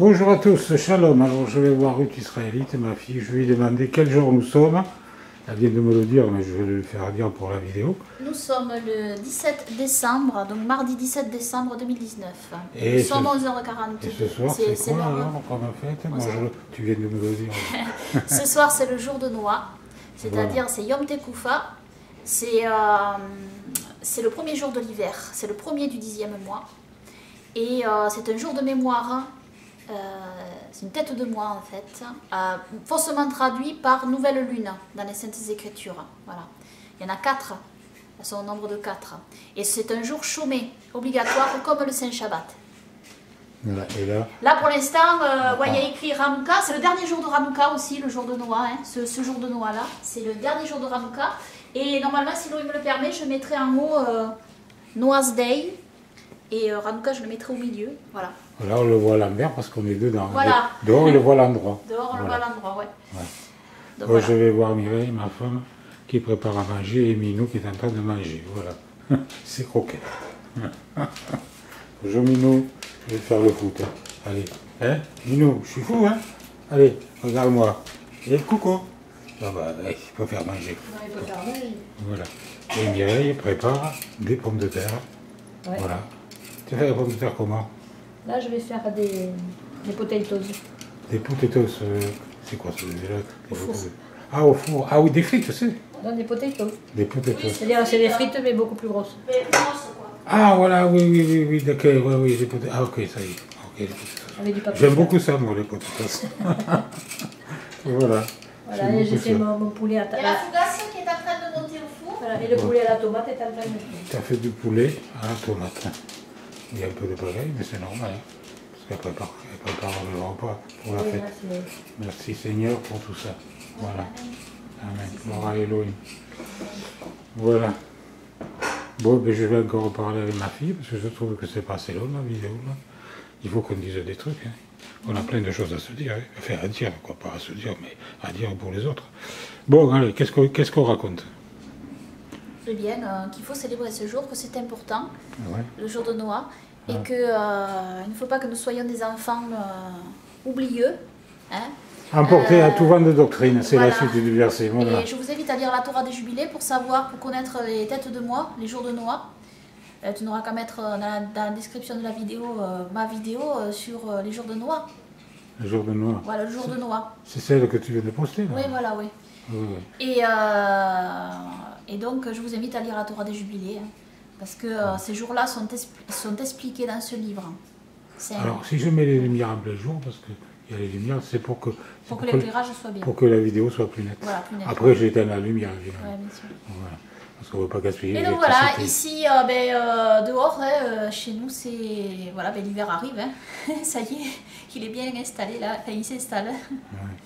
Bonjour à tous, Shalom. Alors je vais voir Ruth Israélite, ma fille. Je lui ai demandé quel jour nous sommes. Elle vient de me le dire, mais je vais le faire dire pour la vidéo. Nous sommes le 17 décembre, donc mardi 17 décembre 2019. Et nous sommes 11h40. Et ce soir, c'est quoi alors qu'on a fait? Moi, tu viens de me le dire. Ce soir, c'est le jour de Noah, c'est-à-dire c'est Yom Tekoufa. C'est le premier jour de l'hiver, c'est le premier du 10e mois. Et c'est un jour de mémoire. C'est une tête de mois en fait, faussement traduit par nouvelle lune dans les Saintes Écritures. Voilà. Il y en a 4, elles sont au nombre de 4. Et c'est un jour chômé, obligatoire comme le Saint Shabbat. Voilà. Et là pour l'instant, il y a écrit Ramouka, c'est le dernier jour de Ramouka aussi, le jour de Noah. Hein. Ce jour de Noah là, c'est le dernier jour de Ramouka. Et normalement, si l'eau me le permet, je mettrai en haut Noah's Day. Et Ramouka, je le mettrai au milieu. Voilà. Là, on le voit à l'envers parce qu'on est dedans. Voilà. Dehors, on le voit à l'endroit. Dehors, on le voit à l'endroit, ouais. Donc, voilà. Je vais voir Mireille, ma femme, qui prépare à manger, et Minou qui est en train de manger. Voilà. C'est croquet. Bonjour Minou, je vais faire le foot. Hein. Allez. Hein, Minou, je suis fou, hein. Allez, regarde-moi. Et coucou. Ah bah, il peut faire manger. Non, il peut faire manger. Voilà. Et Mireille prépare des pommes de terre. Ouais. Voilà. Tu fais les pommes de terre comment? Là, je vais faire des potatoes. Des potatoes, c'est quoi ça? Au four. Ah, au four. Ah oui, des frites, c'est? Non, des potatoes. Des potatoes. Oui, c'est-à-dire, c'est des frites, mais beaucoup plus grosses. Mais plus grosses, quoi. Ah, voilà, oui, d'accord, oui, des potatoes. Ah, ok, ça y est. Okay, j'aime beaucoup ça, moi, les potatoes. Voilà. Voilà, et j'ai fait mon poulet à table. Il y a la fougasse qui est en train de monter au four. Voilà, et le poulet à la tomate est en train de monter. Tu as fait du poulet à la tomate. Il y a un peu de pagaille, mais c'est normal. Hein, parce qu'elle prépare le repas pour la fête. Merci Seigneur pour tout ça. Voilà. Amen. Gloire à Elohim. Voilà. Bon, ben, je vais encore reparler avec ma fille, parce que je trouve que c'est pas assez long la vidéo. Là. Il faut qu'on dise des trucs. Hein. On a plein de choses à se dire. Hein. Enfin, à dire, quoi. Pas à se dire, mais à dire pour les autres. Bon, allez, qu'est-ce qu'on raconte? Eh bien, qu'il faut célébrer ce jour, que c'est important, le jour de Noah, et qu'il ne faut pas que nous soyons des enfants oublieux. Hein. Emportés à tout vent de doctrine, c'est la suite du verset. Voilà. Et je vous invite à lire la Torah des Jubilés pour savoir, pour connaître les têtes de mois, les jours de Noah. Tu n'auras qu'à mettre dans la description de la vidéo, ma vidéo sur les jours de Noah. Le jour de Noah. Voilà, le jour de Noah. C'est celle que tu viens de poster là. Oui, voilà, oui. Et donc, je vous invite à lire la Torah des Jubilés, hein, parce que ces jours-là sont expliqués dans ce livre. Alors, si je mets les lumières en plein jour, parce qu'il y a les lumières, c'est pour que l'éclairage soit bien. Pour que la vidéo soit plus nette. Voilà, plus nette. Après, j'éteins la lumière, évidemment. Ouais, bien sûr. Voilà. Parce qu'on ne veut pas gaspiller. Et donc voilà, ici, dehors, chez nous, c'est voilà, l'hiver arrive. Hein. Ça y est, il est bien installé là, enfin, il s'installe. Ouais.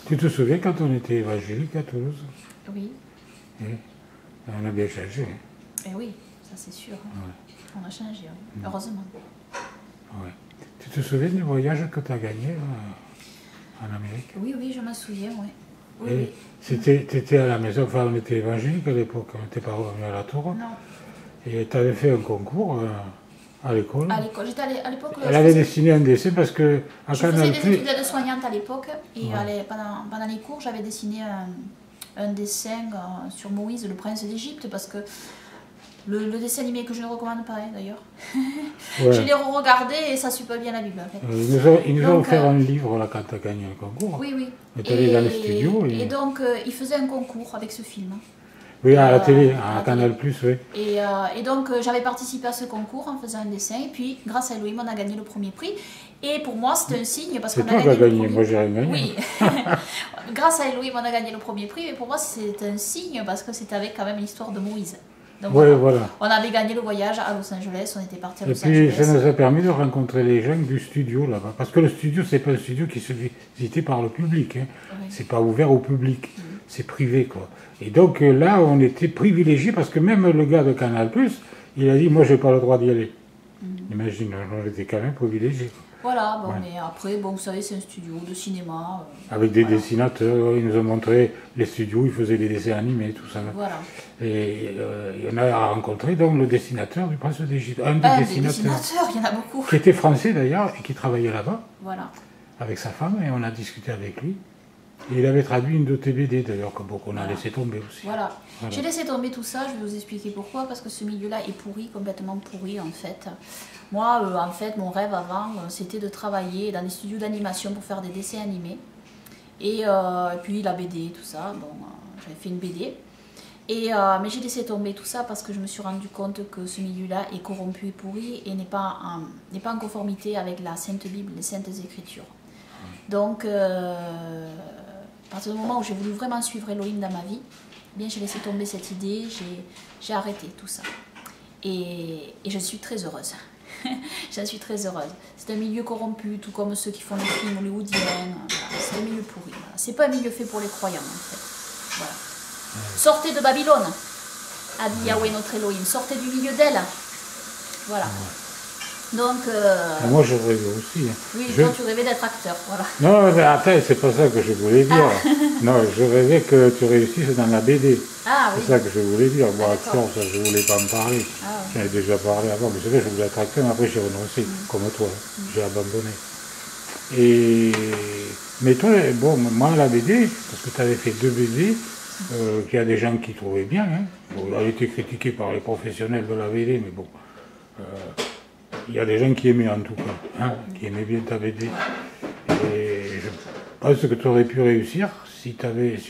Tu te souviens quand on était évangélique à Toulouse? Oui. On a bien changé. Eh oui, ça c'est sûr. On a changé, heureusement. Ouais. Tu te souviens du voyage que tu as gagné en Amérique? Oui, je me souviens, oui. Oui. Tu étais à la maison, enfin on était évangélique à l'époque, on n'était pas revenu à la tour. Non. Et tu avais fait un concours à l'école. À l'école, j'étais à l'époque. Elle avait dessiné un dessin parce que je faisais des études d'aide-soignante à l'époque et pendant les cours j'avais dessiné un dessin sur Moïse, le prince d'Égypte, parce que le dessin animé que je ne recommande pas d'ailleurs. Je l'ai regardé et ça suit pas bien la Bible en fait. Ils nous ont offert un livre là quand tu as gagné le concours. Oui. Tu es allé dans le studio. Et donc il faisait un concours avec ce film. Oui, à la télé, à Canal+, oui. Et donc, j'avais participé à ce concours en faisant un dessin, et puis, grâce à Elohim, on a gagné le premier prix. Et pour moi, c'était un signe, parce qu'on a gagné le premier prix. Moi, j'ai rien gagné. Oui. Grâce à Elohim, on a gagné le premier prix, et pour moi, c'était un signe, parce que c'était avec quand même l'histoire de Moïse. Donc, voilà. On avait gagné le voyage à Los Angeles, on était parti à Los Angeles. Et puis, ça nous a permis de rencontrer les gens du studio, là-bas. Parce que le studio, c'est pas un studio qui se visité par le public. Hein. Oui. C'est pas ouvert au public. C'est privé, quoi. Et donc là, on était privilégiés parce que même le gars de Canal+, il a dit, moi, j'ai pas le droit d'y aller. Imagine, on était quand même privilégiés. Voilà, bon, mais après, bon, vous savez, c'est un studio de cinéma. Avec des dessinateurs, ils nous ont montré les studios, ils faisaient des dessins animés, tout ça. Voilà. Et il y en a rencontré donc le dessinateur du Prince d'Égypte, un des Des dessinateurs, dessinateurs, il y en a beaucoup. qui était français d'ailleurs, et qui travaillait là-bas, Voilà. avec sa femme, et on a discuté avec lui. Et il avait traduit une de tes BD d'ailleurs, qu'on a laissé tomber aussi. Voilà. J'ai laissé tomber tout ça, je vais vous expliquer pourquoi, parce que ce milieu-là est pourri, complètement pourri en fait. Moi, en fait, mon rêve avant, c'était de travailler dans des studios d'animation pour faire des dessins animés. Et puis la BD, tout ça, bon, j'avais fait une BD. Mais j'ai laissé tomber tout ça parce que je me suis rendu compte que ce milieu-là est corrompu et pourri et n'est pas en conformité avec la Sainte Bible, les Saintes Écritures. Donc, à partir du moment où j'ai voulu vraiment suivre Elohim dans ma vie, eh bien j'ai laissé tomber cette idée, j'ai arrêté tout ça. Et je suis très heureuse. J'en suis très heureuse. C'est un milieu corrompu, tout comme ceux qui font les films hollywoodiens. Voilà. C'est un milieu pourri. Voilà. C'est pas un milieu fait pour les croyants, en fait. Voilà. Sortez de Babylone, a dit Yahweh notre Elohim. Sortez du milieu d'elle. Voilà. Donc. Moi, je rêvais aussi. Oui, toi, tu rêvais d'être acteur. Voilà. Non, mais attends, c'est pas ça que je voulais dire. Non, je rêvais que tu réussisses dans la BD. Ah oui. C'est ça que je voulais dire. Bon, acteur, ça, je voulais pas en parler. J'en ai déjà parlé avant, mais c'est vrai, je voulais être acteur, mais après j'ai renoncé, comme toi, j'ai abandonné. Mais toi, bon, moi la BD, parce que tu avais fait 2 BD, qu'il y a des gens qui trouvaient bien, hein. Bon, elle a été critiquée par les professionnels de la BD, mais bon, il y a des gens qui aimaient en tout cas, hein, qui aimaient bien ta BD. Et je pense que tu aurais pu réussir si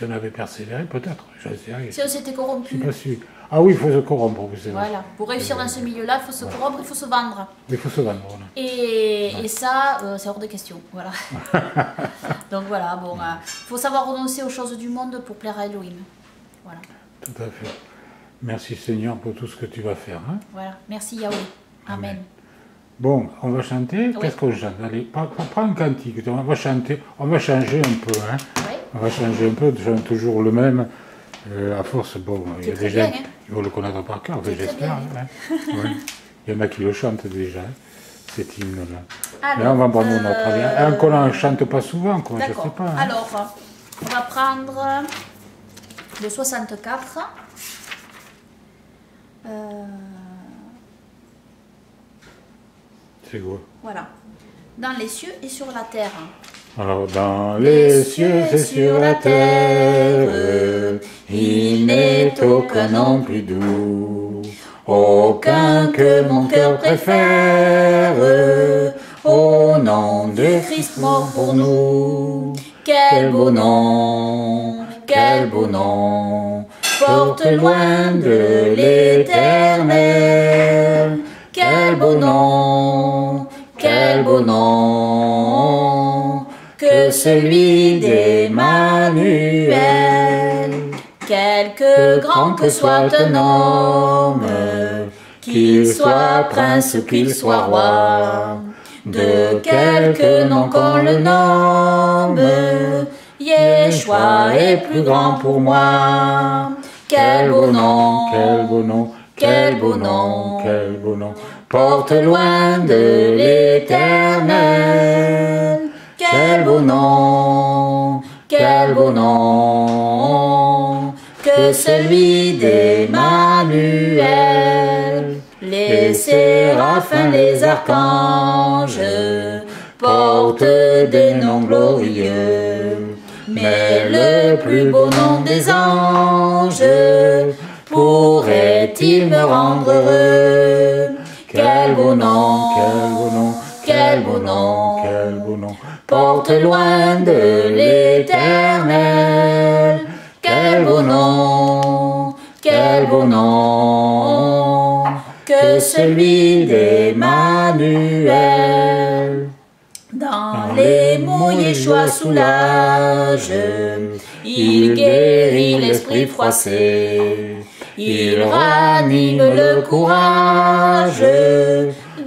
on avait persévéré, peut-être, je sais rien. Si on s'était corrompu. Je suis pas sûr. Ah oui, il faut se corrompre, c'est vrai. Voilà, pour réussir dans ce milieu-là, il faut se corrompre, il faut se vendre. Il faut se vendre, voilà. Et ça, c'est hors de question, voilà. Donc voilà, bon, faut savoir renoncer aux choses du monde pour plaire à Elohim. Voilà. Tout à fait. Merci Seigneur pour tout ce que tu vas faire. Hein. Voilà, merci Yahweh. Amen. Bon, on va chanter. Oui. Qu'est-ce qu'on chante? Allez, prends un cantique. On va chanter, on va changer un peu. Hein. Oui. On va changer un peu, je chante toujours le même. À force, bon, il y a des gens qui vont le connaître par cœur, j'espère. Hein. Ouais. Il y en a qui le chantent déjà, hein, cet hymne-là. Mais on va prendre notre avis. Un qu'on ne chante pas souvent, quoi, je ne sais pas. Hein. Alors, on va prendre le 64. C'est quoi? Voilà. Dans les cieux et sur la terre. Alors dans les cieux et sur la terre, il n'est aucun nom plus doux, aucun que mon cœur préfère, au nom de Christ mort pour nous. Quel beau nom, porte loin de l'éternel. Quel beau nom, que celui d'Emmanuel. Quelque grand que soit un homme, qu'il soit prince ou qu'il soit roi, de quelque nom qu'on le nomme, Yeshua est plus grand pour moi. Quel beau nom, porte loin de l'éternel. Quel beau nom, que celui d'Emmanuel. Les séraphins, les archanges portent des noms glorieux, mais le plus beau nom des anges pourrait-il me rendre heureux? Quel beau nom, porte loin de l'éternel. Quel beau nom, que celui d'Emmanuel. Dans les mots Yeshua soulage, il guérit l'esprit froissé, il ranime le courage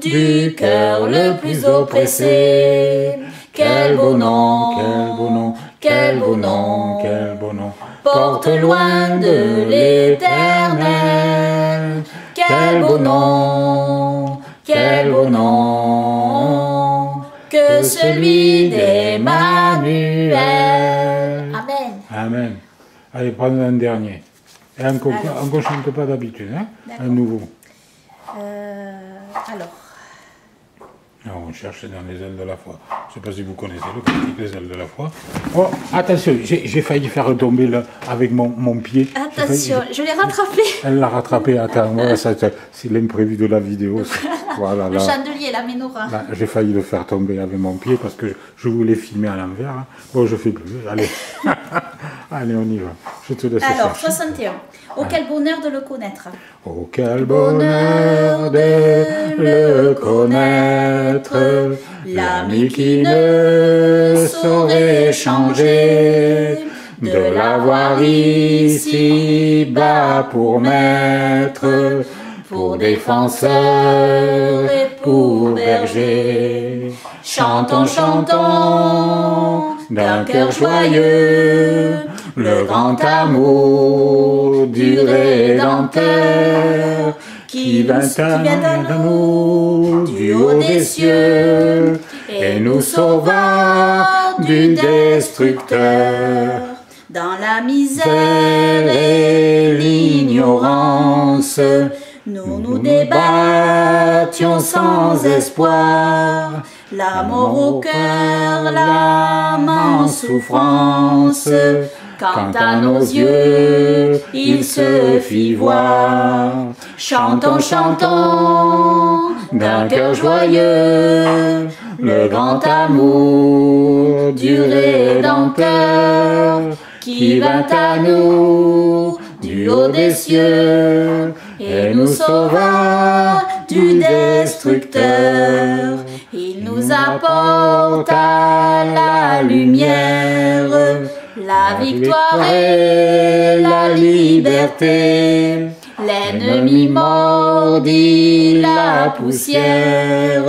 du cœur le plus oppressé. Quel beau nom, porte loin de l'éternel. Quel beau nom, que que celui d'Emmanuel. Amen. Amen. Allez, prenons un dernier. Et on ne chante pas d'habitude, hein? Un nouveau. Alors. Alors, on cherche dans les ailes de la foi. Je ne sais pas si vous connaissez le cantique Les ailes de la foi. Oh, attention, j'ai failli faire retomber là, avec mon pied. Attention, je l'ai rattrapé. Elle l'a rattrapé, attends, voilà, c'est l'imprévu de la vidéo. Voilà, Le là, chandelier, la menorah. là, j'ai failli le faire tomber avec mon pied parce que je voulais filmer à l'envers. Hein. Bon, je ne fais plus, allez. Allez, on y va. Je te laisse Alors, chercher. 61. Oh, quel bonheur de le connaître. Oh, quel bonheur de le connaître, l'ami qui ne saurait changer, de l'avoir ici bas pour maître, pour défenseur et pour berger. Chantons, chantons, d'un cœur joyeux, le grand amour du Rédempteur, qui vint à nous du haut des cieux, et nous sauva du destructeur. Dans la misère et l'ignorance, nous nous débattions sans espoir, la mort au cœur, l'âme en souffrance. Quand à nos yeux il se fit voir, chantons, chantons, d'un cœur joyeux, le grand amour du Rédempteur, qui vint à nous du haut des cieux, et nous sauva du destructeur. Il nous apporta la lumière, la victoire et la liberté. L'ennemi mordit la poussière,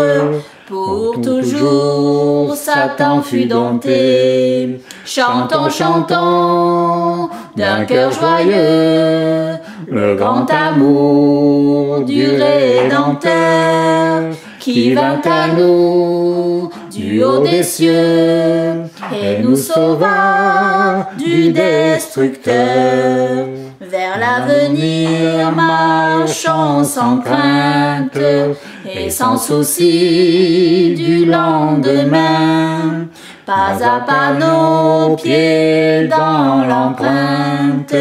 pour toujours Satan fut dompté. Chantons, chantons, d'un cœur joyeux, le grand amour du Rédempteur, qui vint à nous du haut des cieux, et nous sauva du destructeur. Vers l'avenir marchons sans crainte, et sans souci du lendemain. Pas à pas nos pieds dans l'empreinte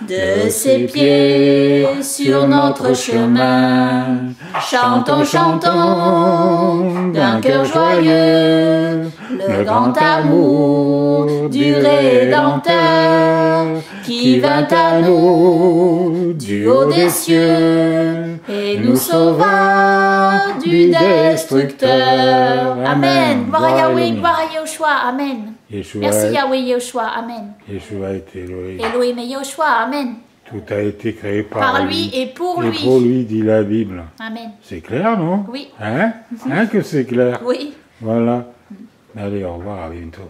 de ses pieds sur notre chemin. Chantons, chantons, d'un cœur joyeux, le grand amour du Rédempteur, qui vint à nous du haut des cieux, et nous sauva du destructeur. Amen. Gloire à Yahweh, gloire à Yahushua. Amen. Merci Yahweh Yahushua. Amen. Yeshua est Elohim. Elohim et Yahushua. Amen. Tout a été créé par lui et pour lui. Et pour lui, dit la Bible. Amen. C'est clair, non? Oui. Hein? Hein que c'est clair? Oui. Voilà. Allez, au revoir, à bientôt.